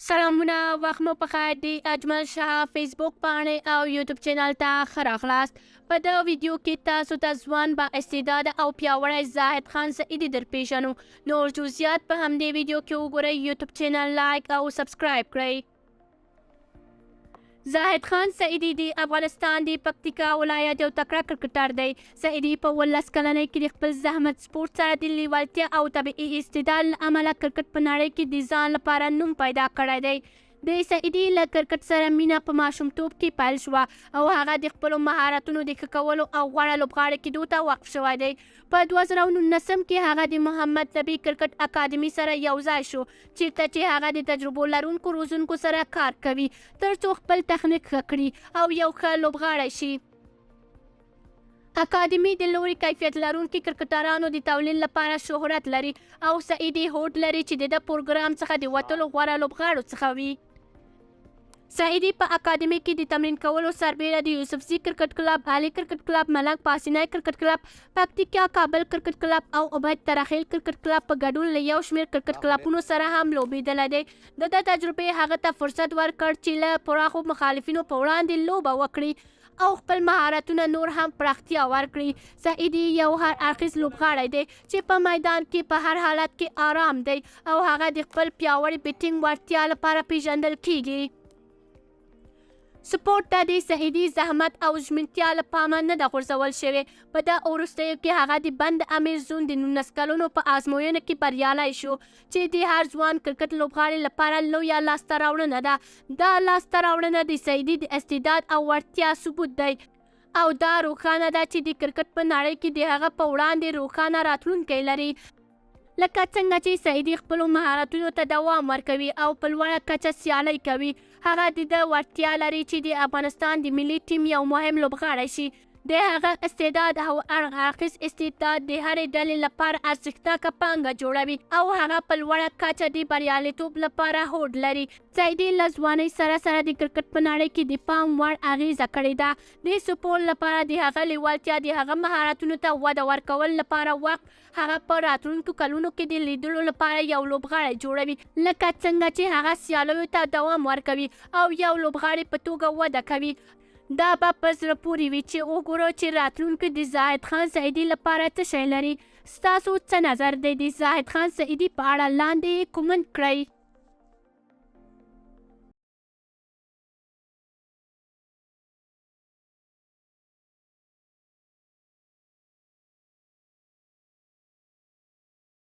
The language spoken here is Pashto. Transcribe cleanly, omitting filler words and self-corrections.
سلامونه وخت مو پخیر د اجمل شاه فیسبوک باندې او یوټیوب چینل ته ښه راغلاست. په دا ویډیو کې تاسو ته ځوان با استعداده او پیاوړی زاهد خان سعیدي در پیژنو. نور جزئیات په همدې ویډیو کې وګورئ. یوټیوب چینل لایک او سبسکرایب کړئ. زاهد خان سعیدي د افغانستان د پکتیکا ولایت یو تکړه کرکټر دی. سعیدي په 19 کلنۍ کې د خپل زحمت سپورټ سره د لیوالتیا او طبیعي استعداد له امله کرکټ په نړۍ کې د ځان لپاره نوم پیدا کړی دی. د سعیدي له کرکټ سره مینه په ماشومتوب کې پیل شوه او هغه د خپلو مهارتونو د ښه کولو او غوره لوبغاړي کېدو ته وقف شوی دی. په 2019 کې هغه د محمد نبي کرکټ اکاډمي سره یوځای شو، چیرته چې هغه د تجربو لرونکو روزونکو سره کار کوي ترڅو خپل تخنیک ښه کړي او یو ښه لوبغاړی شي. اکاډمي د لوړ کیفیت لرونکي کرکټرانو د تولید لپاره شهرت لري او سعیدي هوډ لري چې د پروګرام څخه د وتلو غوره لوبغاړو څخه وي. سعیدي په اکاډمي کې د تمرین کولو سربیره د یوسفزي کرکټ کلب، علي کرکټ کلب، ملک پاسینی کرکټ کلب، پکتیکا کابل کرکټ کلب او عبید ترخیل کرکټ کلب په ګډون له یو شمېر کرکټ کلبونو سره هم لوبېدلی دی. د ده تجربې هغه ته فرصت ورکړ چې له پراخو مخالفینو په وړاندې لوبه وکړي او خپل مهارتونه نور هم پراختیا ورکړي. سعیدي یو هر اړخیز لوبغاړی دی چې په میدان کې په هر حالت کې آرام دی او هغه د خپل پیاوړي بیټینګ وړتیا لپاره پیژندل کیږي. سپورټ ته د سعیدي زحمت او ژمنتیا له پامه نه ده غورځول شوې. په دا وروستیو کې هغه د بند امیر زون د 19 کلونو په ازموینه کې بریالی شو چې د هر ځوان کرکټ لوبغاړي لپاره لویه لاسته راوړنه ده. دا لاسته راوړنه د سعیدي د استعداد او وړتیا ثبوت دی او دا روښانه ده چې د کرکټ په نړۍ کې د هغه په وړاندې روښانه راتلونکی لري. لکه څنګه چې سعیدي خپلو مهارتونو ته دوام ورکوي او په لوړه کچه سیالۍ کوي، هغه د ده وړتیا لري چې د افغانستان د ملي ټیم یو مهم لوبغاړی شي. د هغه استعداد او اړخیز استعداد د هرې ډلې لپاره ارزښتناکه پانګه جوړوي او هغه په لوړه کچه د بریالیتوب لپاره هوډ لري. سعیدي له ځوانۍ سره سره د کرکټ په نړۍ کې د پام وړ اغیزه کړې ده. د سپورټ لپاره د هغه لیوالتیا د هغه مهارتونو ته وده ورکول لپاره وخت هغه په راتلونکو کلونو کې د لیدلو لپاره یو لوبغاړی جوړوي، لکه څنګه چې هغه سیالیو ته دوام ورکوي او یو لوبغاړی په توګه وده کوي. دا به په زړه پورې وي چې وګورو چې راتلونکی د زاهد خان سعیدي لپاره څه شی لري. ستاسو څه نظر دی د زاهد خان سعیدي په اړه؟ لاندې کومنټ کړئ.